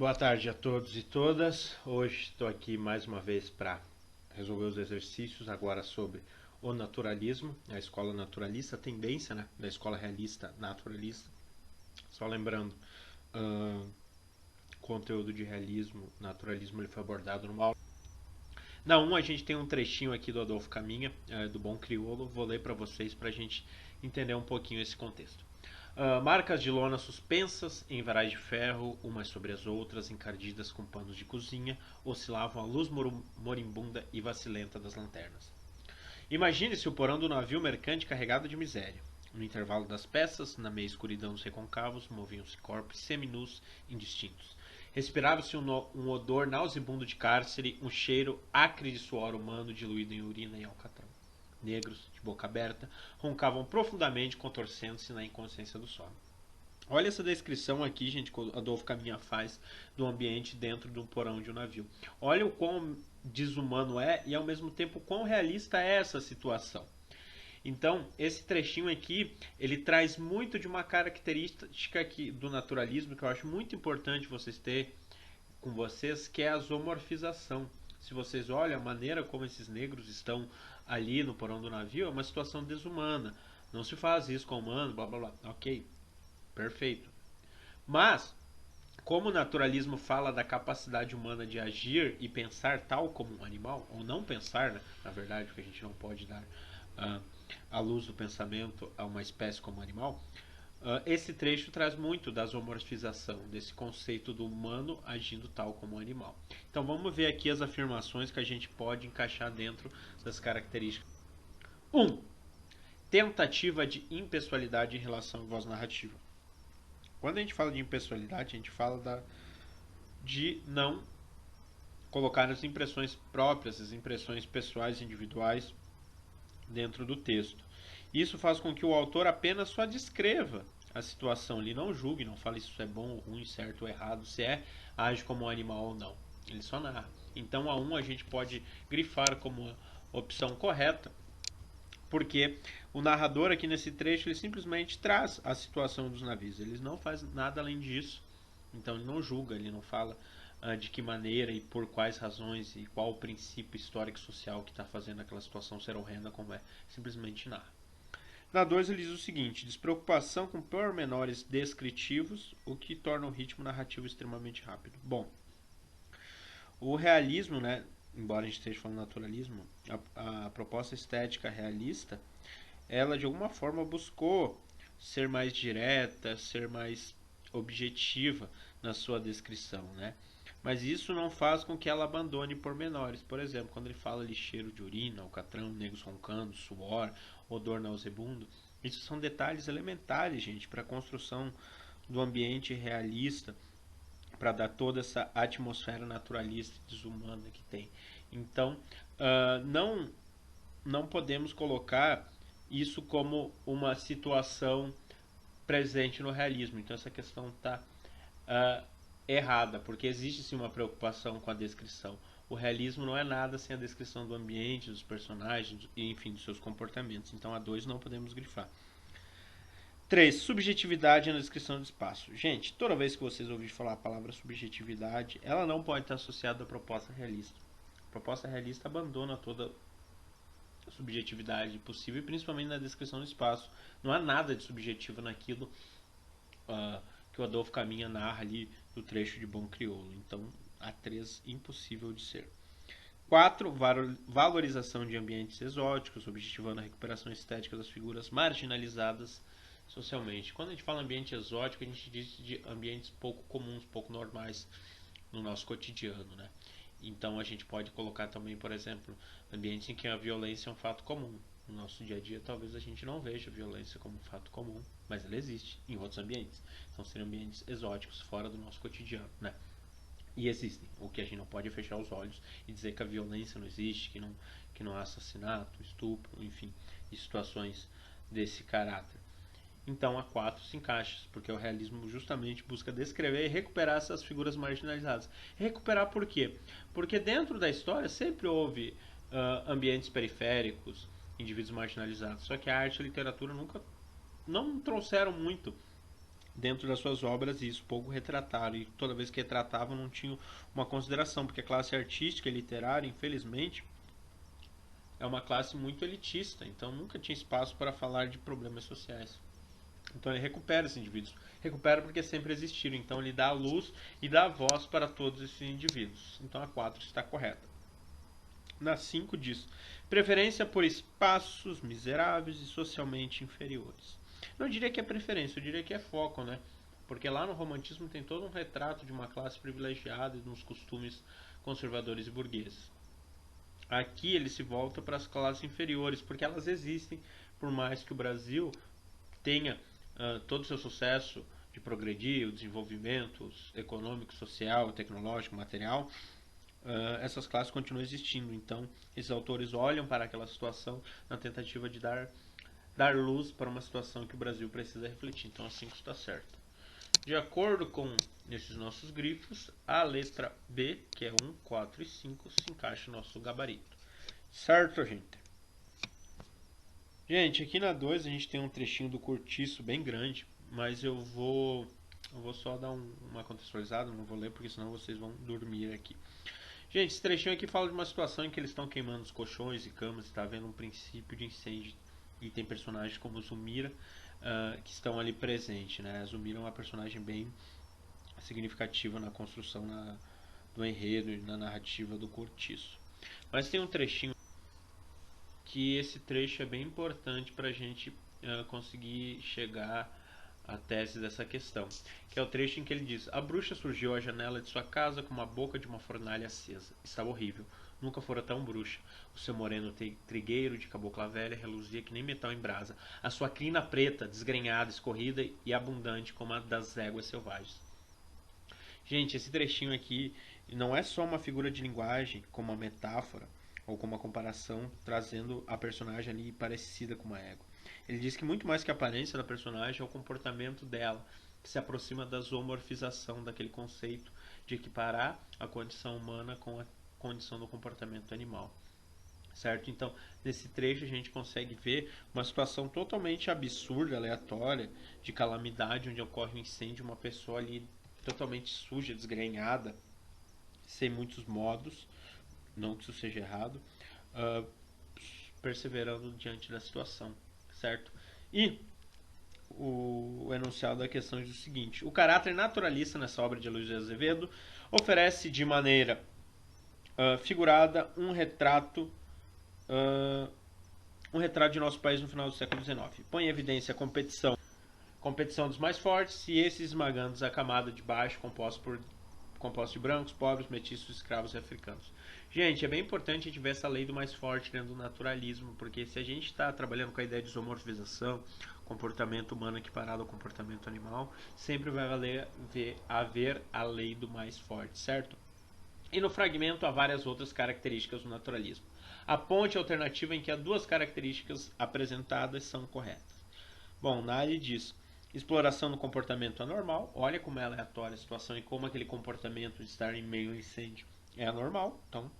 Boa tarde a todos e todas. Hoje estou aqui mais uma vez para resolver os exercícios agora sobre o naturalismo, a escola naturalista, a tendência, né, da escola realista naturalista. Só lembrando, o conteúdo de realismo, naturalismo, ele foi abordado numa aula. Na 1 a gente tem um trechinho aqui do Adolfo Caminha, do Bom Crioulo. Vou ler para vocês para a gente entender um pouquinho esse contexto. Marcas de lona suspensas em varais de ferro, umas sobre as outras, encardidas com panos de cozinha, oscilavam à luz moribunda e vacilenta das lanternas. Imagine-se o porão do navio mercante carregado de miséria. No intervalo das peças, na meia escuridão dos reconcavos, moviam-se corpos seminus indistintos. Respirava-se um odor nauseabundo de cárcere, um cheiro acre de suor humano diluído em urina e alcatrão. Negros, de boca aberta, roncavam profundamente, contorcendo-se na inconsciência do sono. Olha essa descrição aqui, gente, que o Adolfo Caminha faz do ambiente dentro de um porão de um navio. Olha o quão desumano é e, ao mesmo tempo, o quão realista é essa situação. Então, esse trechinho aqui, ele traz muito de uma característica aqui do naturalismo que eu acho muito importante vocês terem com vocês, que é a zoomorfização. Se vocês olham a maneira como esses negros estão ali no porão do navio, é uma situação desumana. Não se faz isso com humanos, blá blá blá. Ok, perfeito. Mas, como o naturalismo fala da capacidade humana de agir e pensar tal como um animal, ou não pensar, né? Na verdade, porque a gente não pode dar a luz do pensamento a uma espécie como animal, esse trecho traz muito da zoomorfização, desse conceito do humano agindo tal como um animal. Então vamos ver aqui as afirmações que a gente pode encaixar dentro das características. 1. Tentativa de impessoalidade em relação à voz narrativa. Quando a gente fala de impessoalidade, a gente fala de não colocar as impressões próprias, as impressões pessoais e individuais dentro do texto. Isso faz com que o autor apenas só descreva a situação, ele não julgue, não fale se isso é bom ou ruim, certo ou errado, se age como um animal ou não. Ele só narra. Então a 1 a gente pode grifar como a opção correta, porque o narrador aqui nesse trecho ele simplesmente traz a situação dos navios. Ele não faz nada além disso. Então ele não julga, ele não fala de que maneira e por quais razões e qual o princípio histórico e social que está fazendo aquela situação ser horrenda como é. Simplesmente narra. Na 2 ele diz o seguinte: despreocupação com pormenores descritivos, o que torna o ritmo narrativo extremamente rápido. Bom, o realismo, né, embora a gente esteja falando naturalismo, a proposta estética realista, ela de alguma forma buscou ser mais direta, ser mais objetiva na sua descrição, né? Mas isso não faz com que ela abandone pormenores. Por exemplo, quando ele fala ali cheiro de urina, alcatrão, negros roncando, suor, odor nauseabundo, isso são detalhes elementares, gente, para a construção do ambiente realista, para dar toda essa atmosfera naturalista e desumana que tem. Então, não podemos colocar isso como uma situação presente no realismo. Então essa questão está errada, porque existe sim uma preocupação com a descrição. O realismo não é nada sem a descrição do ambiente, dos personagens, e, enfim, dos seus comportamentos. Então a 2 não podemos grifar. 3. Subjetividade na descrição do espaço. Gente, toda vez que vocês ouvirem falar a palavra subjetividade, ela não pode estar associada à proposta realista. A proposta realista abandona toda subjetividade possível, principalmente na descrição do espaço. Não há nada de subjetivo naquilo que o Adolfo Caminha narra ali do trecho de Bom Crioulo. Então, a 3 impossível de ser. 4. Valorização de ambientes exóticos, objetivando a recuperação estética das figuras marginalizadas socialmente. Quando a gente fala ambiente exótico, a gente diz de ambientes pouco comuns, pouco normais no nosso cotidiano, né? Então a gente pode colocar também, por exemplo, ambientes em que a violência é um fato comum. No nosso dia a dia talvez a gente não veja a violência como um fato comum, mas ela existe em outros ambientes. Então seriam ambientes exóticos, fora do nosso cotidiano, né? E existem. O que a gente não pode é fechar os olhos e dizer que a violência não existe, que não há assassinato, estupro, enfim, e situações desse caráter. Então a 4 se encaixa, porque o realismo justamente busca descrever e recuperar essas figuras marginalizadas. Recuperar por quê? Porque dentro da história sempre houve ambientes periféricos, indivíduos marginalizados, só que a arte e a literatura nunca não trouxeram muito dentro das suas obras, e isso pouco retrataram, e toda vez que retratavam não tinham uma consideração, porque a classe artística e literária, infelizmente, é uma classe muito elitista, então nunca tinha espaço para falar de problemas sociais. Então ele recupera esses indivíduos. Recupera porque sempre existiram. Então ele dá a luz e dá a voz para todos esses indivíduos. Então a 4 está correta. Na 5 diz: preferência por espaços miseráveis e socialmente inferiores. Não diria que é preferência, eu diria que é foco, né? Porque lá no romantismo tem todo um retrato de uma classe privilegiada e dos costumes conservadores e burgueses. Aqui ele se volta para as classes inferiores, porque elas existem, por mais que o Brasil tenha todo o seu sucesso de progredir, o desenvolvimento econômico, social, tecnológico, material, essas classes continuam existindo. Então, esses autores olham para aquela situação na tentativa de dar luz para uma situação que o Brasil precisa refletir. Então, assim que está certo. De acordo com esses nossos grifos, a letra B, que é 1, 4 e 5, se encaixa no nosso gabarito. Certo, gente? Gente, aqui na 2 a gente tem um trechinho do Cortiço bem grande, mas eu vou só dar uma contextualizada, não vou ler porque senão vocês vão dormir aqui. Gente, esse trechinho aqui fala de uma situação em que eles estão queimando os colchões e camas, está havendo um princípio de incêndio e tem personagens como Zumira que estão ali presentes, né? A Zumira é uma personagem bem significativa na construção do enredo e na narrativa do Cortiço. Mas tem um trechinho que esse trecho é bem importante para a gente conseguir chegar à tese dessa questão, que é o trecho em que ele diz: a bruxa surgiu à janela de sua casa com a boca de uma fornalha acesa. Estava horrível. Nunca fora tão bruxa. O seu moreno trigueiro de cabocla velha reluzia que nem metal em brasa. A sua crina preta, desgrenhada, escorrida e abundante como a das éguas selvagens. Gente, esse trechinho aqui não é só uma figura de linguagem, como uma metáfora ou como uma comparação, trazendo a personagem ali parecida com uma égua. Ele diz que muito mais que a aparência da personagem é o comportamento dela, que se aproxima da zoomorfização daquele conceito de equiparar a condição humana com a condição do comportamento animal. Certo? Então, nesse trecho a gente consegue ver uma situação totalmente absurda, aleatória, de calamidade, onde ocorre um incêndio, uma pessoa ali totalmente suja, desgrenhada, sem muitos modos, não que isso seja errado, perseverando diante da situação, certo? E o enunciado da questão diz o seguinte: o caráter naturalista nessa obra de Luiz de Azevedo oferece de maneira figurada um retrato de nosso país no final do século XIX. Põe em evidência a competição dos mais fortes e esses esmagando a camada de baixo composto de brancos, pobres, mestiços, escravos e africanos. Gente, é bem importante a gente ver essa lei do mais forte dentro do naturalismo, porque se a gente está trabalhando com a ideia de isomorfização, comportamento humano equiparado ao comportamento animal, sempre vai haver a lei do mais forte, certo? E no fragmento há várias outras características do naturalismo. A ponte alternativa em que as duas características apresentadas são corretas. Bom, Nali diz: exploração do comportamento anormal. Olha como é aleatória a situação e como aquele comportamento de estar em meio ao incêndio é anormal. Então,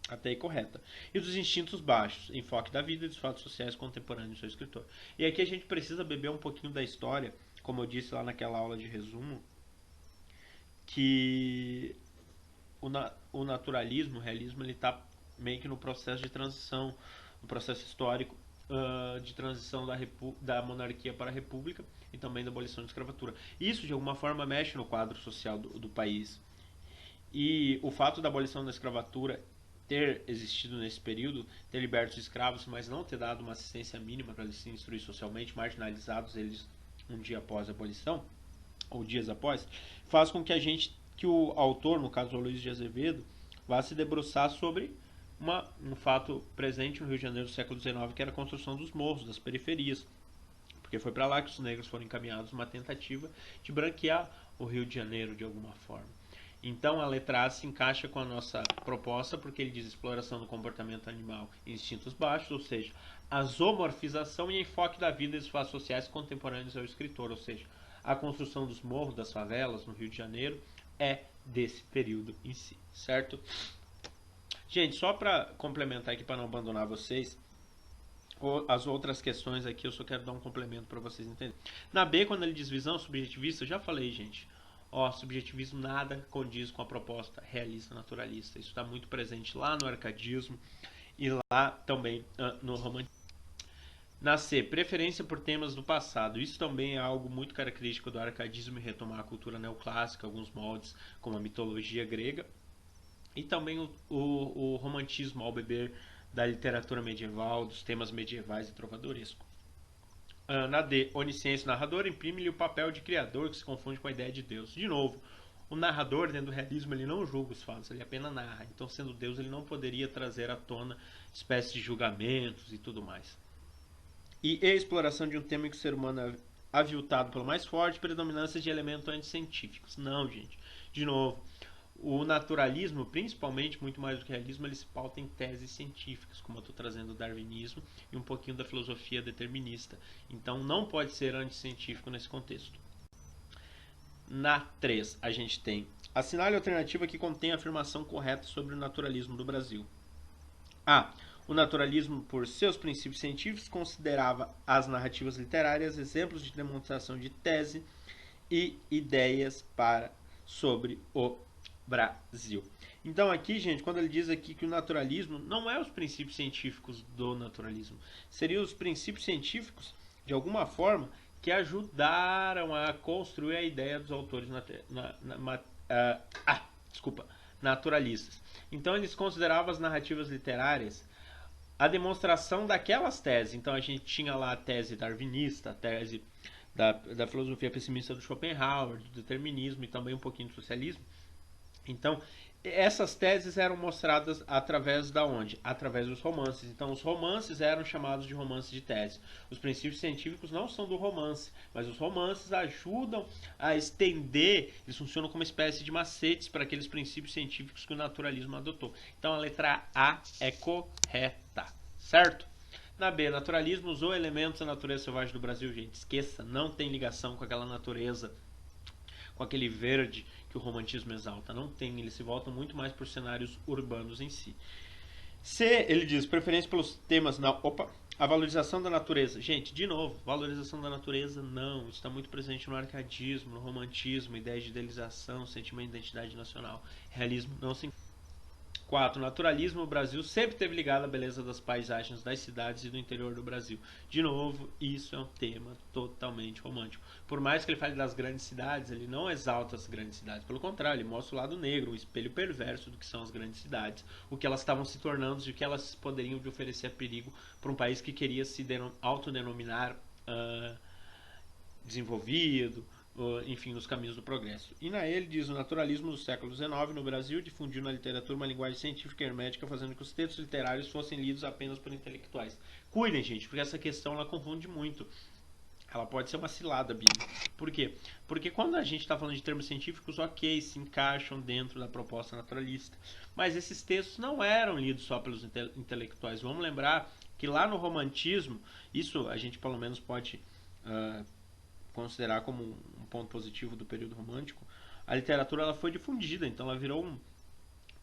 até aí correta. E dos instintos baixos. Enfoque da vida e dos fatos sociais contemporâneos do seu escritor. E aqui a gente precisa beber um pouquinho da história, como eu disse lá naquela aula de resumo, que o naturalismo, o realismo, ele está meio que no processo de transição, no processo histórico de transição da monarquia para a república e também da abolição da escravatura. Isso, de alguma forma, mexe no quadro social do país. E o fato da abolição da escravatura ter existido nesse período, ter liberto os escravos, mas não ter dado uma assistência mínima para eles se instruir socialmente, marginalizados eles um dia após a abolição, ou dias após, faz com que o autor, no caso o Luiz de Azevedo, vá se debruçar sobre um fato presente no Rio de Janeiro do século XIX, que era a construção dos morros, das periferias. Porque foi para lá que os negros foram encaminhados numa tentativa de branquear o Rio de Janeiro de alguma forma. Então a letra A se encaixa com a nossa proposta, porque ele diz exploração do comportamento animal e instintos baixos, ou seja, a zoomorfização e enfoque da vida e dos fatos sociais contemporâneos ao escritor, ou seja, a construção dos morros, das favelas no Rio de Janeiro é desse período em si, certo? Gente, só para complementar aqui, para não abandonar vocês, as outras questões aqui eu só quero dar um complemento para vocês entenderem. Na B, quando ele diz visão subjetivista, eu já falei, gente. Subjetivismo nada condiz com a proposta realista naturalista. Isso está muito presente lá no arcadismo e lá também no romantismo. Na C, preferência por temas do passado. Isso também é algo muito característico do arcadismo e retomar a cultura neoclássica, alguns moldes como a mitologia grega. E também o romantismo ao beber da literatura medieval, dos temas medievais e trovadoresco. Na D, onisciência narrador imprime-lhe o papel de criador que se confunde com a ideia de Deus. De novo, o narrador, dentro do realismo, ele não julga os fatos, ele apenas narra. Então, sendo Deus, ele não poderia trazer à tona espécies de julgamentos e tudo mais. E a exploração de um tema em que o ser humano é aviltado pelo mais forte, predominância de elementos anticientíficos. Não, gente. De novo, o naturalismo, principalmente, muito mais do que o realismo, ele se pauta em teses científicas, como eu estou trazendo o darwinismo e um pouquinho da filosofia determinista. Então, não pode ser anticientífico nesse contexto. Na 3, a gente tem assinale a alternativa que contém a afirmação correta sobre o naturalismo do Brasil. A. O naturalismo, por seus princípios científicos, considerava as narrativas literárias exemplos de demonstração de tese e ideias sobre o Brasil. Então aqui, gente, quando ele diz aqui que o naturalismo não é os princípios científicos do naturalismo, seriam os princípios científicos, de alguma forma, que ajudaram a construir a ideia dos autores naturalistas. Então eles consideravam as narrativas literárias a demonstração daquelas teses. Então a gente tinha lá a tese darwinista, a tese da filosofia pessimista do Schopenhauer, do determinismo e também um pouquinho do socialismo. Então, essas teses eram mostradas através da onde? Através dos romances. Então, os romances eram chamados de romances de tese. Os princípios científicos não são do romance, mas os romances ajudam a estender, eles funcionam como uma espécie de macetes para aqueles princípios científicos que o naturalismo adotou. Então, a letra A é correta, certo? Na B, naturalismo usou elementos da natureza selvagem do Brasil, gente. Esqueça, não tem ligação com aquela natureza, com aquele verde que o romantismo exalta. Não tem, ele se volta muito mais por cenários urbanos em si. C, ele diz, preferência pelos temas a valorização da natureza. Gente, de novo, valorização da natureza, não. Isso está muito presente no arcadismo, no romantismo, ideia de idealização, sentimento de identidade nacional. Realismo não se... 4. Naturalismo. O Brasil sempre esteve ligado à beleza das paisagens das cidades e do interior do Brasil. De novo, isso é um tema totalmente romântico. Por mais que ele fale das grandes cidades, ele não exalta as grandes cidades. Pelo contrário, ele mostra o lado negro, o espelho perverso do que são as grandes cidades, o que elas estavam se tornando e o que elas poderiam de oferecer perigo para um país que queria se autodenominar desenvolvido, enfim, nos caminhos do progresso. E na ele diz o naturalismo do século XIX no Brasil difundiu na literatura uma linguagem científica e hermética, fazendo que os textos literários fossem lidos apenas por intelectuais. Cuidem, gente, porque essa questão ela confunde muito. Ela pode ser uma cilada, Bíblia. Por quê? Porque quando a gente está falando de termos científicos, ok, se encaixam dentro da proposta naturalista. Mas esses textos não eram lidos só pelos intelectuais. Vamos lembrar que lá no romantismo, isso a gente pelo menos pode considerar como um ponto positivo do período romântico, a literatura ela foi difundida, então ela virou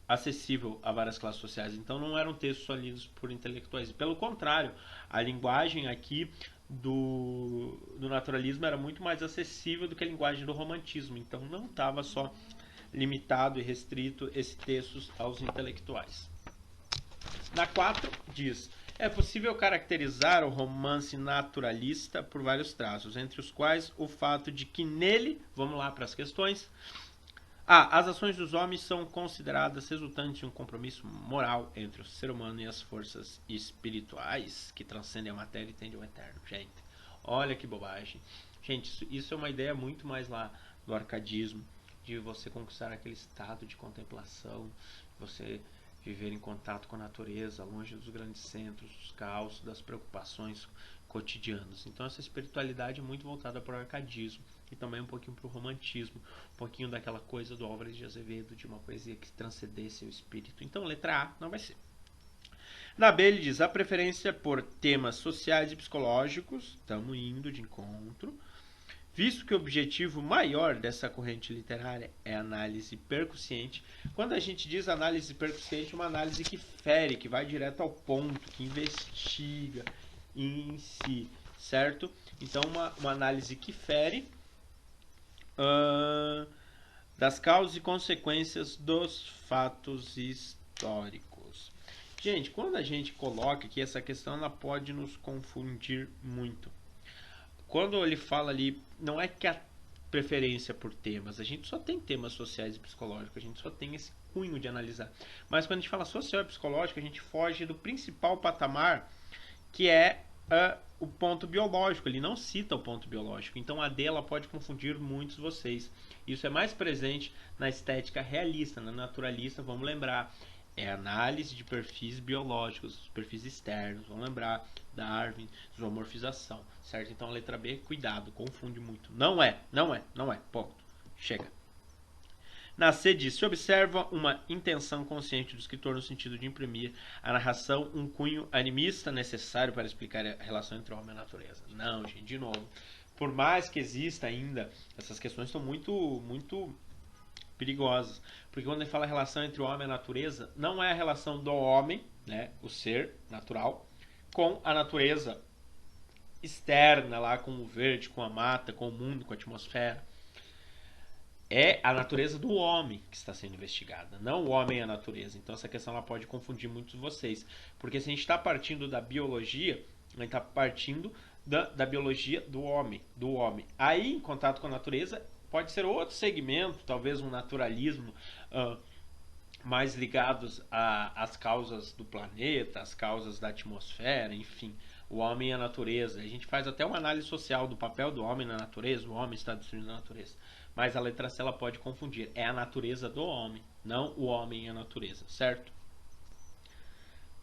acessível a várias classes sociais. Então não eram textos só lidos por intelectuais. Pelo contrário, a linguagem aqui do naturalismo era muito mais acessível do que a linguagem do romantismo. Então não estava só limitado e restrito esses textos aos intelectuais. Na 4 diz: é possível caracterizar o romance naturalista por vários traços, entre os quais o fato de que nele, vamos lá para as questões, as ações dos homens são consideradas resultantes de um compromisso moral entre o ser humano e as forças espirituais que transcendem a matéria e tendem ao eterno. Gente, olha que bobagem. Gente, isso é uma ideia muito mais lá do arcadismo, de você conquistar aquele estado de contemplação, você viver em contato com a natureza, longe dos grandes centros, dos caos, das preocupações cotidianas. Então essa espiritualidade é muito voltada para o arcadismo e também um pouquinho para o romantismo, um pouquinho daquela coisa do Álvares de Azevedo, de uma poesia que transcendesse o espírito. Então letra A não vai ser. Na B ele diz: a preferência por temas sociais e psicológicos, estamos indo de encontro, visto que o objetivo maior dessa corrente literária é a análise percussiente. Quando a gente diz análise percussiente, uma análise que fere, que vai direto ao ponto, que investiga, em si, certo? Então, uma análise que fere das causas e consequências dos fatos históricos. Gente, quando a gente coloca aqui essa questão, ela pode nos confundir muito. Quando ele fala ali, não é que a preferência por temas, a gente só tem temas sociais e psicológicos, a gente só tem esse cunho de analisar. Mas quando a gente fala social e psicológico, a gente foge do principal patamar, que é o ponto biológico. Ele não cita o ponto biológico. Então a D ela pode confundir muitos vocês. Isso é mais presente na estética realista, na naturalista, vamos lembrar. É análise de perfis biológicos, perfis externos, vamos lembrar. Darwin, zoomorfização, certo? Então a letra B, cuidado, confunde muito. Não é, ponto. Chega. Na C diz, se observa uma intenção consciente do escritor no sentido de imprimir à narração um cunho animista necessário para explicar a relação entre o homem e a natureza. Não, gente, de novo. Por mais que exista ainda, essas questões estão muito perigosas. Porque quando ele fala a relação entre o homem e a natureza, não é a relação do homem, né, o ser natural, com a natureza externa, lá com o verde, com a mata, com o mundo, com a atmosfera. É a natureza do homem que está sendo investigada, não o homem e a natureza. Então essa questão ela pode confundir muitos de vocês. Porque se a gente está partindo da biologia, a gente está partindo da biologia do homem. Aí, em contato com a natureza, pode ser outro segmento, talvez um naturalismo mais ligados às causas do planeta, às causas da atmosfera, enfim, o homem e a natureza. A gente faz até uma análise social do papel do homem na natureza, o homem está destruindo a natureza. Mas a letra C ela pode confundir, é a natureza do homem, não o homem e a natureza, certo?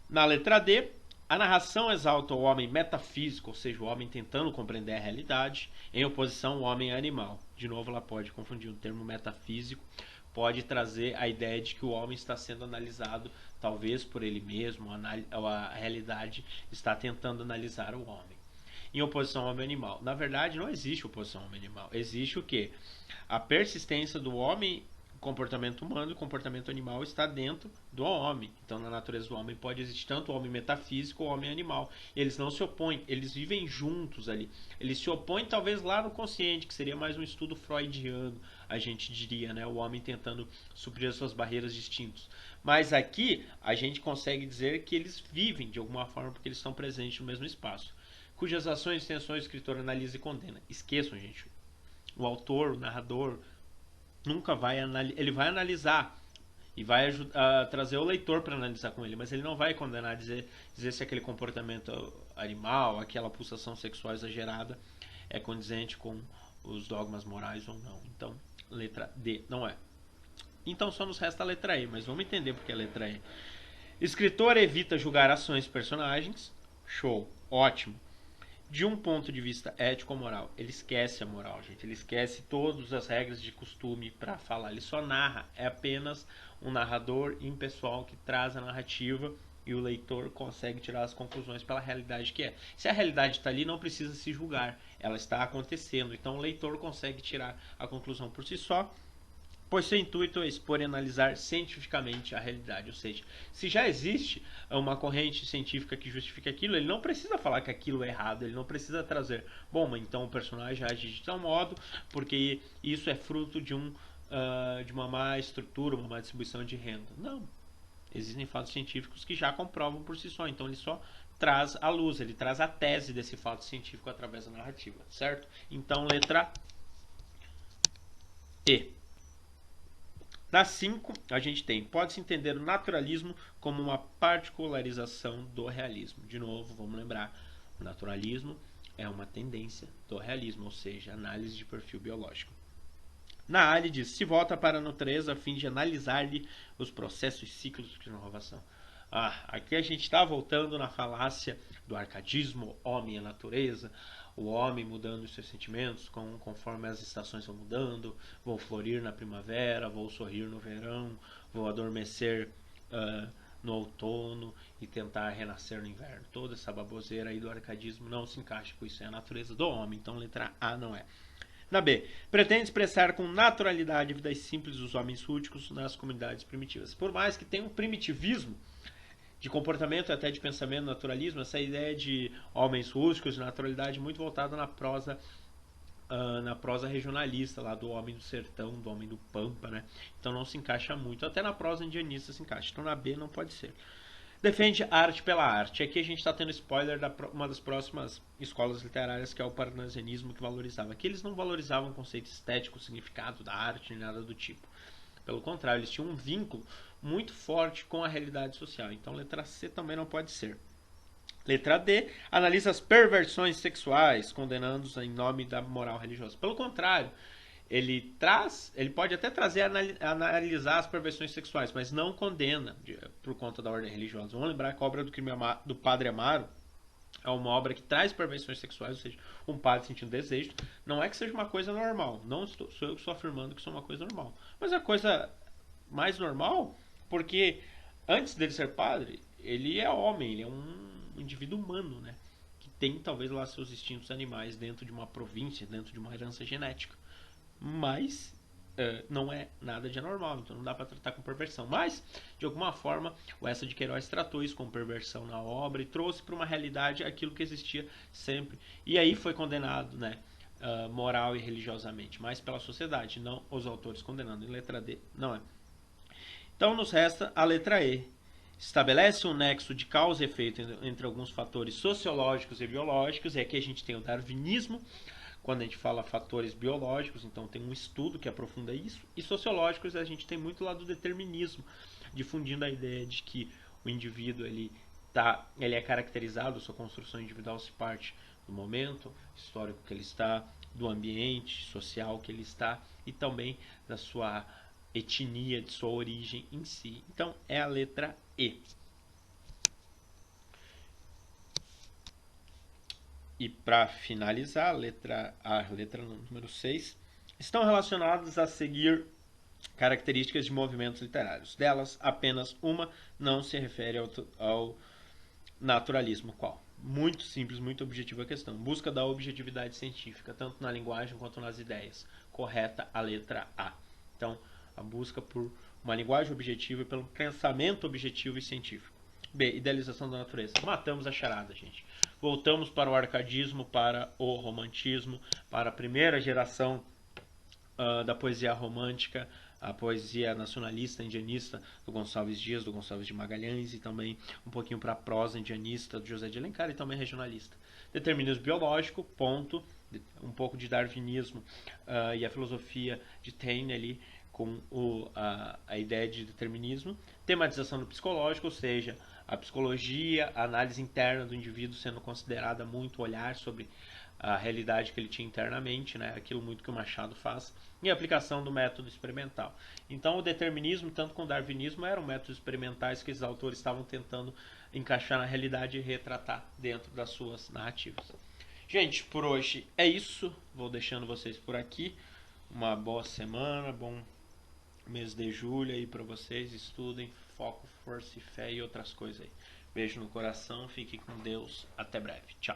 Na letra D, a narração exalta o homem metafísico, ou seja, o homem tentando compreender a realidade, em oposição ao homem animal. De novo, ela pode confundir o termo metafísico, pode trazer a ideia de que o homem está sendo analisado talvez por ele mesmo, a realidade está tentando analisar o homem. Em oposição ao homem animal. Na verdade, não existe oposição ao homem animal. Existe o quê? A persistência do homem, comportamento humano e comportamento animal está dentro do homem. Então, na natureza do homem pode existir tanto o homem metafísico ou o homem animal. Eles não se opõem, eles vivem juntos ali. Eles se opõem talvez lá no consciente, que seria mais um estudo freudiano, a gente diria, né? O homem tentando suprir as suas barreiras de instintos. Mas aqui a gente consegue dizer que eles vivem de alguma forma porque eles estão presentes no mesmo espaço. Cujas ações e intenções o escritor analisa e condena. Esqueçam, gente. O autor, o narrador, nunca vai analisar. Ele vai analisar e vai trazer o leitor para analisar com ele, mas ele não vai condenar, dizer se aquele comportamento animal, aquela pulsação sexual exagerada é condizente com os dogmas morais ou não. Então, letra D não é. Então só nos resta a letra E, mas vamos entender porque a letra E. Escritor evita julgar ações e personagens. Show, ótimo. De um ponto de vista ético-moral, ele esquece a moral, gente. Ele esquece todas as regras de costume para falar. Ele só narra. É apenas um narrador impessoal que traz a narrativa e o leitor consegue tirar as conclusões pela realidade que é. Se a realidade está ali, não precisa se julgar. Ela está acontecendo. Então o leitor consegue tirar a conclusão por si só, pois seu intuito é expor e analisar cientificamente a realidade. Ou seja, se já existe uma corrente científica que justifica aquilo, ele não precisa falar que aquilo é errado, ele não precisa trazer, bom, mas então o personagem age de tal modo porque isso é fruto de uma má estrutura, uma má distribuição de renda. Não. Existem fatos científicos que já comprovam por si só, então ele só traz a luz, ele traz a tese desse fato científico através da narrativa, certo? Então, letra E. Na 5, a gente tem, pode-se entender o naturalismo como uma particularização do realismo. De novo, vamos lembrar, o naturalismo é uma tendência do realismo, ou seja, análise de perfil biológico. Na A, ele diz, se volta para a natureza a fim de analisar-lhe os processos e ciclos de renovação. Aqui a gente está voltando na falácia do arcadismo, homem e a natureza, o homem mudando os seus sentimentos conforme as estações vão mudando, vou florir na primavera, vou sorrir no verão, vou adormecer no outono e tentar renascer no inverno. Toda essa baboseira aí do arcadismo não se encaixa com isso, é a natureza do homem, então letra A não é. Na B, pretende expressar com naturalidade a vida simples dos homens rústicos nas comunidades primitivas. Por mais que tenha um primitivismo, de comportamento e até de pensamento, naturalismo, essa ideia de homens rústicos, de naturalidade, muito voltada na prosa regionalista, lá do homem do sertão, do homem do pampa, né? Então não se encaixa muito, até na prosa indianista se encaixa, então na B não pode ser. Defende arte pela arte. Aqui a gente está tendo spoiler da uma das próximas escolas literárias, que é o parnasianismo, que valorizava. Aqui eles não valorizavam o conceito estético, o significado da arte, nem nada do tipo. Pelo contrário, eles tinham um vínculo muito forte com a realidade social. Então, letra C também não pode ser. Letra D, analisa as perversões sexuais, condenando-os em nome da moral religiosa. Pelo contrário, ele pode até trazer analisar as perversões sexuais, mas não condena por conta da ordem religiosa. Vamos lembrar que a obra do Padre Amaro é uma obra que traz perversões sexuais, ou seja, um padre sentindo desejo. Não é que seja uma coisa normal, sou eu que estou afirmando que isso é uma coisa normal, mas é a coisa mais normal porque antes dele ser padre, ele é homem, ele é um indivíduo humano, né? Que tem talvez lá seus instintos animais dentro de uma província, dentro de uma herança genética. Mas não é nada de anormal, então não dá para tratar com perversão. Mas, de alguma forma, o Essa de Queiroz tratou isso com perversão na obra e trouxe para uma realidade aquilo que existia sempre. E aí foi condenado, né? Moral e religiosamente, mas pela sociedade, não os autores condenando. Em letra D, não é. Então nos resta a letra E. Estabelece um nexo de causa e efeito entre alguns fatores sociológicos e biológicos, e aqui a gente tem o darwinismo, quando a gente fala fatores biológicos, então tem um estudo que aprofunda isso, e sociológicos a gente tem muito lá do determinismo, difundindo a ideia de que o indivíduo ele é caracterizado, sua construção individual se parte do momento histórico que ele está, do ambiente social que ele está e também da sua etnia, de sua origem em si. Então é a letra E. E para finalizar, a letra número 6, estão relacionados a seguir características de movimentos literários. Delas, apenas uma não se refere ao naturalismo. Qual? Muito simples, muito objetiva a questão. Busca da objetividade científica, tanto na linguagem quanto nas ideias. Correta a letra A. Então, a busca por uma linguagem objetiva e pelo pensamento objetivo e científico. B. Idealização da natureza. Matamos a charada, gente. Voltamos para o arcadismo, para o romantismo, para a primeira geração da poesia romântica, a poesia nacionalista, indianista do Gonçalves Dias, do Gonçalves de Magalhães e também um pouquinho para a prosa indianista do José de Alencar e também regionalista. Determinismo biológico, ponto, um pouco de darwinismo e a filosofia de Taine ali com a ideia de determinismo. Tematização do psicológico, ou seja, a psicologia, a análise interna do indivíduo sendo considerada muito, olhar sobre a realidade que ele tinha internamente, né? Aquilo muito que o Machado faz, e a aplicação do método experimental. Então o determinismo, tanto com o darwinismo, eram métodos experimentais que os autores estavam tentando encaixar na realidade e retratar dentro das suas narrativas. Gente, por hoje é isso, vou deixando vocês por aqui, uma boa semana, bom mês de julho aí para vocês, estudem, foco, força e fé e outras coisas aí. Beijo no coração, fique com Deus, até breve, tchau.